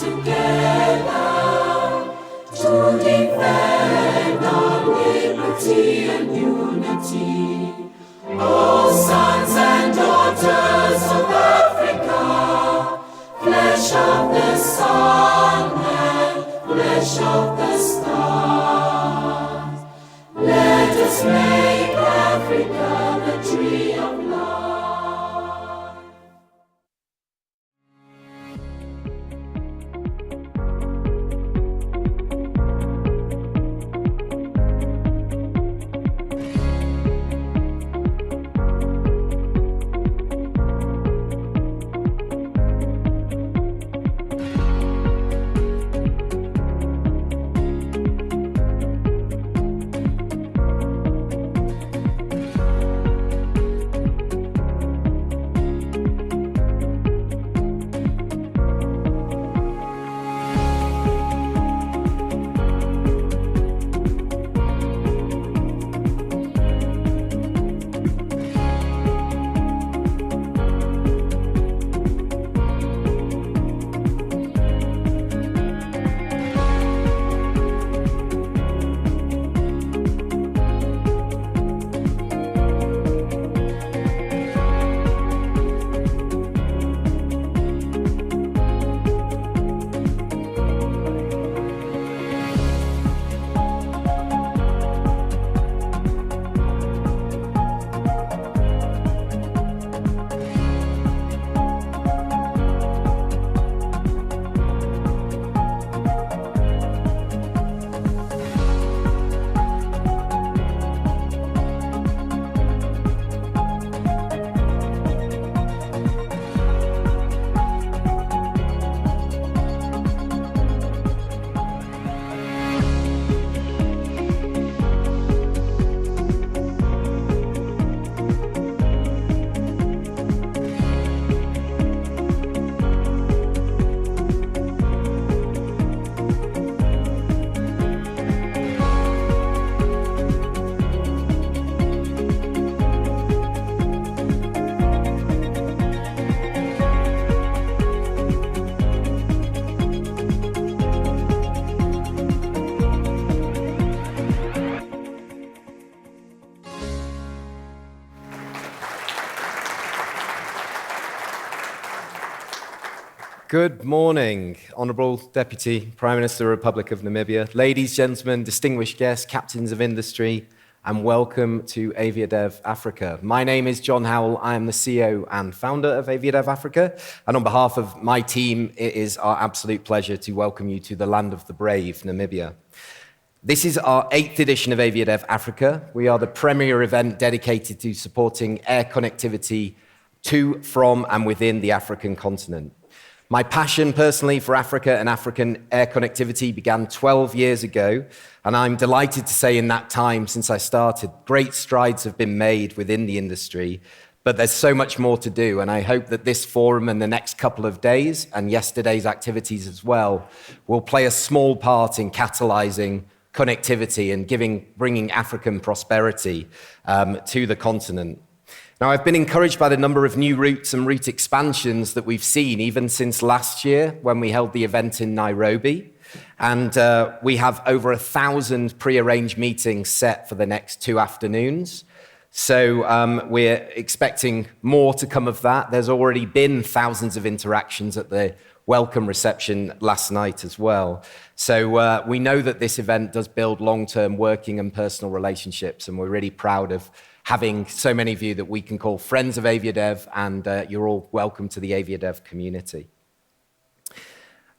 together to defend our liberty and unity. Oh, sons and daughters of Africa, flesh of the sun and flesh of the stars, let us make Africa the tree of life. Good morning, Honourable Deputy Prime Minister of the Republic of Namibia, ladies, gentlemen, distinguished guests, captains of industry, and welcome to AviaDev Africa. My name is John Howell. I am the CEO and founder of AviaDev Africa, and on behalf of my team, it is our absolute pleasure to welcome you to the land of the brave, Namibia. This is our 8th edition of AviaDev Africa. We are the premier event dedicated to supporting air connectivity to, from, and within the African continent. My passion personally for Africa and African air connectivity began 12 years ago, and I'm delighted to say in that time since I started, great strides have been made within the industry, but there's so much more to do, and I hope that this forum and the next couple of days, and yesterday's activities as well, will play a small part in catalyzing connectivity and bringing African prosperity to the continent. Now, I've been encouraged by the number of new routes and route expansions that we've seen, even since last year when we held the event in Nairobi. And we have over 1,000 pre-arranged meetings set for the next 2 afternoons. So we're expecting more to come of that. There's already been thousands of interactions at the welcome reception last night as well. So we know that this event does build long-term working and personal relationships, and we're really proud of having so many of you that we can call friends of AviaDev, and you're all welcome to the AviaDev community.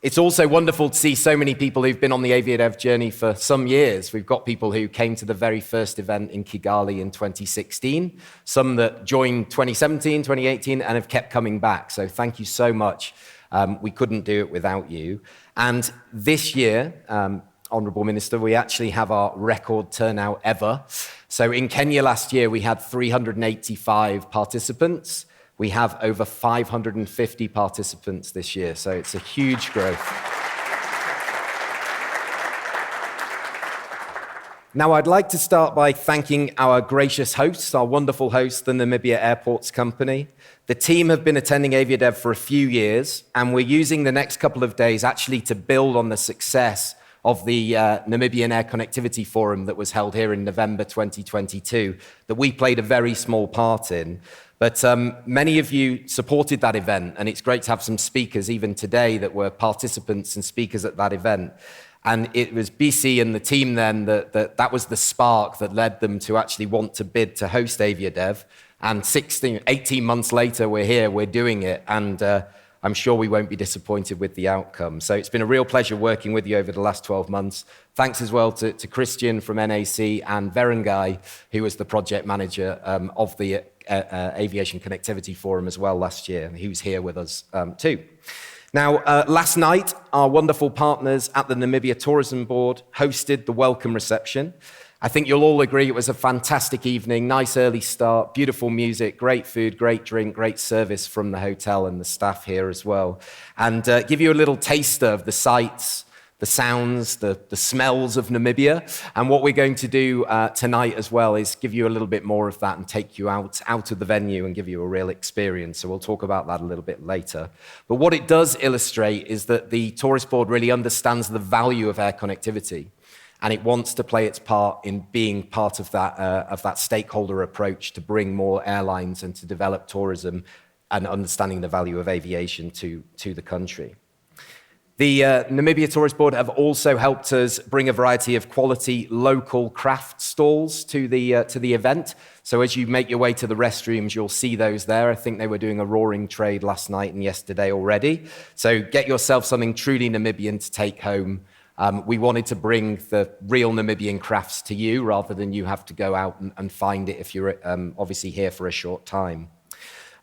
It's also wonderful to see so many people who've been on the AviaDev journey for some years. We've got people who came to the very first event in Kigali in 2016, some that joined 2017, 2018, and have kept coming back. So thank you so much. We couldn't do it without you. And this year, Honourable Minister, we actually have our record turnout ever. So in Kenya last year, we had 385 participants. We have over 550 participants this year, so it's a huge growth. Now, I'd like to start by thanking our gracious hosts, our wonderful hosts, the Namibia Airports Company. The team have been attending AviaDev for a few years, and we're using the next couple of days actually to build on the success of the Namibian Air Connectivity Forum that was held here in November 2022, that we played a very small part in. But many of you supported that event, and it's great to have some speakers even today that were participants and speakers at that event. And it was BC and the team then that was the spark that led them to actually want to bid to host AviaDev. And 18 months later, we're here, we're doing it. And I'm sure we won't be disappointed with the outcome. So it's been a real pleasure working with you over the last 12 months. Thanks as well to Christian from NAC and Verengai, who was the project manager of the Aviation Connectivity Forum as well last year. He was here with us too. Now, last night, our wonderful partners at the Namibia Tourism Board hosted the welcome reception. I think you'll all agree it was a fantastic evening, nice early start, beautiful music, great food, great drink, great service from the hotel and the staff here as well. And give you a little taster of the sights, the sounds, the smells of Namibia. And what we're going to do tonight as well is give you a little bit more of that and take you out of the venue and give you a real experience. So we'll talk about that a little bit later. But what it does illustrate is that the Tourist Board really understands the value of air connectivity, and it wants to play its part in being part of that stakeholder approach to bring more airlines and to develop tourism and understanding the value of aviation to the country. The Namibia Tourist Board have also helped us bring a variety of quality local craft stalls to the event. So as you make your way to the restrooms, you'll see those there. I think they were doing a roaring trade last night and yesterday already. So get yourself something truly Namibian to take home. We wanted to bring the real Namibian crafts to you rather than you have to go out and find it if you're obviously here for a short time.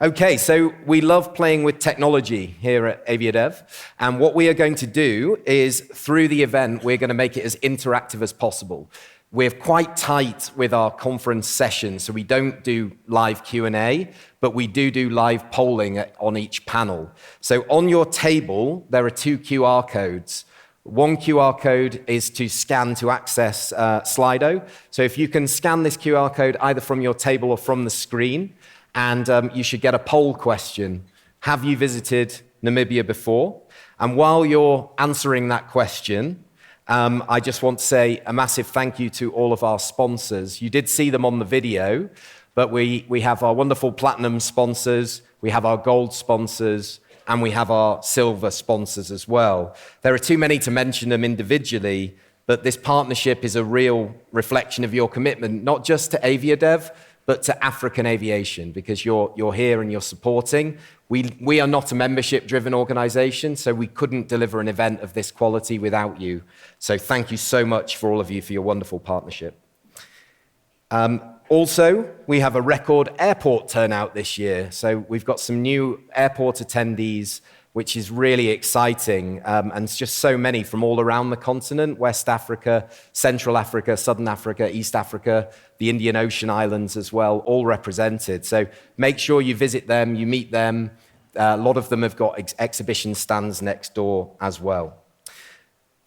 Okay, so we love playing with technology here at AviaDev, and what we are going to do is, through the event, we're going to make it as interactive as possible. We're quite tight with our conference sessions, so we don't do live Q&A, but we do live polling on each panel. So on your table, there are 2 QR codes. One QR code is to scan to access Slido. So if you can scan this QR code either from your table or from the screen, and you should get a poll question. Have you visited Namibia before? And while you're answering that question, I just want to say a massive thank you to all of our sponsors. You did see them on the video, but we have our wonderful platinum sponsors, we have our gold sponsors, and we have our silver sponsors as well. There are too many to mention them individually, but this partnership is a real reflection of your commitment, not just to AviaDev, but to African aviation, because you're here and you're supporting. We are not a membership-driven organization, so we couldn't deliver an event of this quality without you. So thank you so much for all of you for your wonderful partnership. Also, we have a record airport turnout this year. So we've got some new airport attendees, which is really exciting, and it's just so many from all around the continent: West Africa, Central Africa, Southern Africa, East Africa, the Indian Ocean islands as well, all represented. So make sure you visit them, you meet them. A lot of them have got exhibition stands next door as well.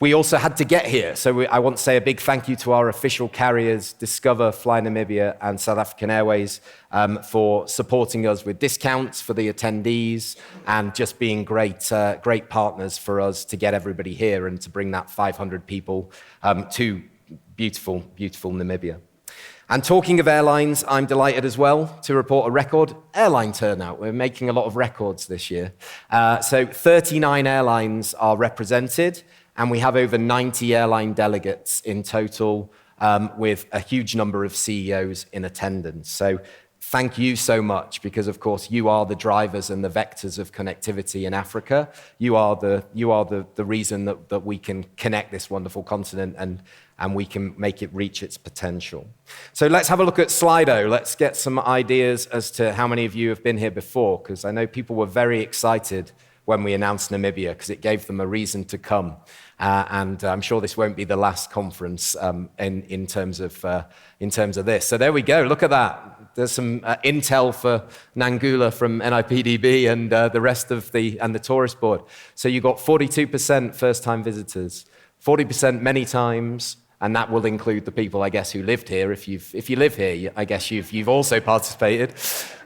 We also had to get here, so I want to say a big thank you to our official carriers, Discover, Fly Namibia, and South African Airways, for supporting us with discounts for the attendees and just being great partners for us to get everybody here and to bring that 500 people to beautiful, beautiful Namibia. And talking of airlines, I'm delighted as well to report a record airline turnout. We're making a lot of records this year. So 39 airlines are represented, and we have over 90 airline delegates in total, with a huge number of CEOs in attendance. So thank you so much, because of course you are the drivers and the vectors of connectivity in Africa. You are the reason that we can connect this wonderful continent and we can make it reach its potential. So let's have a look at Slido. Let's get some ideas as to how many of you have been here before, because I know people were very excited when we announced Namibia, because it gave them a reason to come. And I'm sure this won't be the last conference in terms of this. So there we go. Look at that. There's some intel for Nangula from NIPDB and the rest of the Tourist Board. So you got 42% first-time visitors, 40% many times, and that will include the people, I guess, who lived here. If you live here, I guess you've also participated.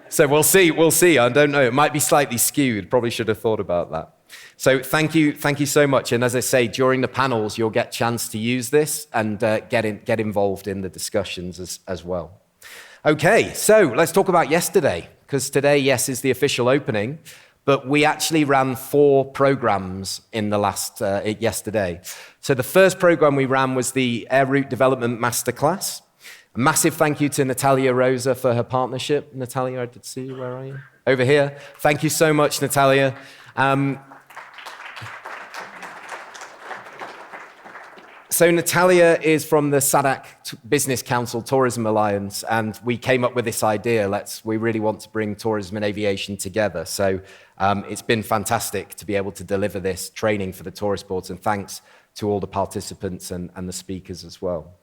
So we'll see. I don't know. It might be slightly skewed. Probably should have thought about that. So thank you so much. And as I say, during the panels, you'll get a chance to use this and get involved in the discussions as well. Okay, so let's talk about yesterday, because today, yes, is the official opening, but we actually ran 4 programs in the yesterday. So the first program we ran was the Air Route Development Masterclass. A massive thank you to Natalia Rosa for her partnership. Natalia, I did see you. Where are you? Over here. Thank you so much, Natalia. So Natalia is from the SADC Business Council Tourism Alliance, and we came up with this idea. We really want to bring tourism and aviation together. So it's been fantastic to be able to deliver this training for the tourist boards, and thanks to all the participants and the speakers as well.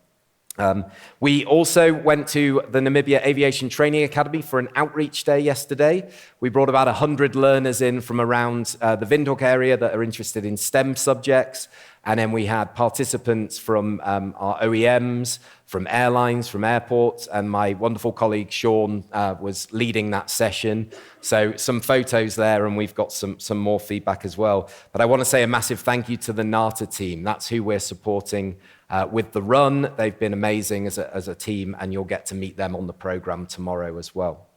We also went to the Namibia Aviation Training Academy for an outreach day yesterday. We brought about 100 learners in from around the Windhoek area that are interested in STEM subjects. And then we had participants from our OEMs, from airlines, from airports, and my wonderful colleague Sean was leading that session. So some photos there, and we've got some more feedback as well. But I want to say a massive thank you to the NATA team. That's who we're supporting with the run. They've been amazing as a team, and you'll get to meet them on the program tomorrow as well.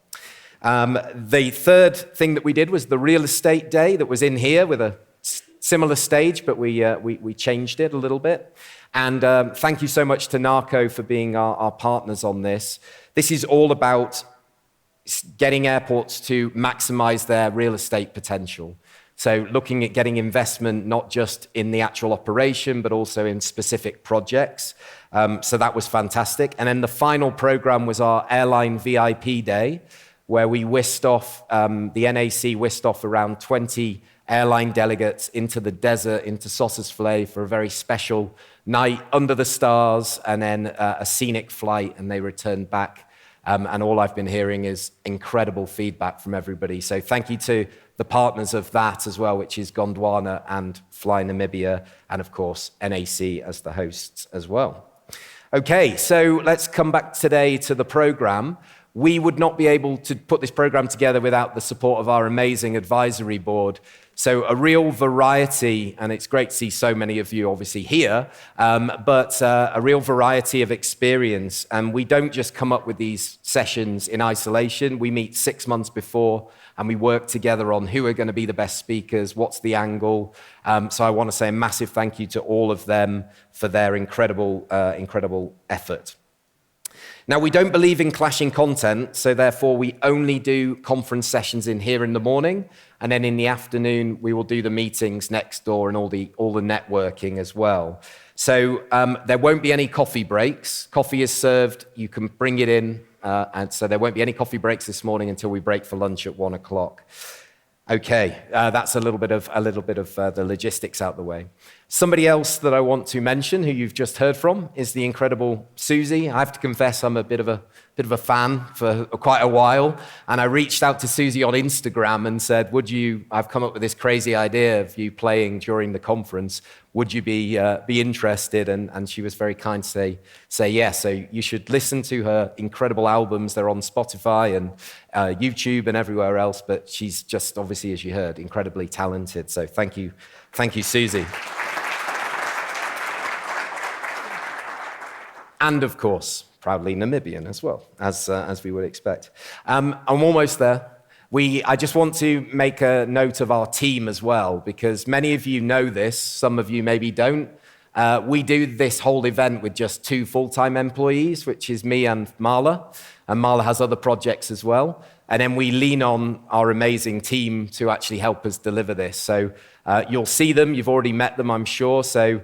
The third thing that we did was the real estate day that was in here with a similar stage, but we changed it a little bit. And thank you so much to NARCO for being our partners on this. This is all about getting airports to maximize their real estate potential. So looking at getting investment, not just in the actual operation, but also in specific projects. So that was fantastic. And then the final program was our Airline VIP Day, where we whisked off, the NAC whisked off around 20 airline delegates into the desert, into Sossusvlei for a very special night under the stars, and then a scenic flight, and they returned back. And all I've been hearing is incredible feedback from everybody. So thank you to the partners of that as well, which is Gondwana and Fly Namibia, and of course, NAC as the hosts as well. Okay, so let's come back today to the program. We would not be able to put this program together without the support of our amazing advisory board. So a real variety, and it's great to see so many of you obviously here, but a real variety of experience. And we don't just come up with these sessions in isolation. We meet 6 months before, and we work together on who are going to be the best speakers, what's the angle. So I want to say a massive thank you to all of them for their incredible effort. Now, we don't believe in clashing content, so therefore we only do conference sessions in here in the morning, and then in the afternoon we will do the meetings next door and all the networking as well. So there won't be any coffee breaks. Coffee is served, you can bring it in, and so there won't be any coffee breaks this morning until we break for lunch at 1 o'clock. Okay, that's a little bit of the logistics out the way. Somebody else that I want to mention, who you've just heard from, is the incredible Susie. I have to confess, I'm a bit of a fan for quite a while, and I reached out to Susie on Instagram and said, I've come up with this crazy idea of you playing during the conference. Would you be interested? And she was very kind to say yes. So you should listen to her incredible albums. They're on Spotify and YouTube and everywhere else. But she's just, obviously, as you heard, incredibly talented. So thank you, Susie. And of course, proudly Namibian as well, as we would expect. I'm almost there. I just want to make a note of our team as well, because many of you know this, some of you maybe don't. We do this whole event with just 2 full-time employees, which is me and Marla. And Marla has other projects as well. And then we lean on our amazing team to actually help us deliver this. So you'll see them. You've already met them, I'm sure. So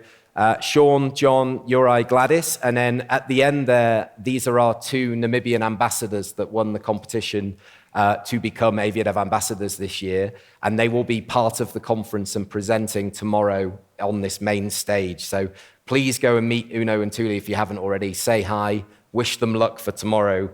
Sean, John, Uri, Gladys. And then at the end there, these are our 2 Namibian ambassadors that won the competition to become AviaDev ambassadors this year, and they will be part of the conference and presenting tomorrow on this main stage. So please go and meet Uno and Tuli if you haven't already. Say hi, wish them luck for tomorrow.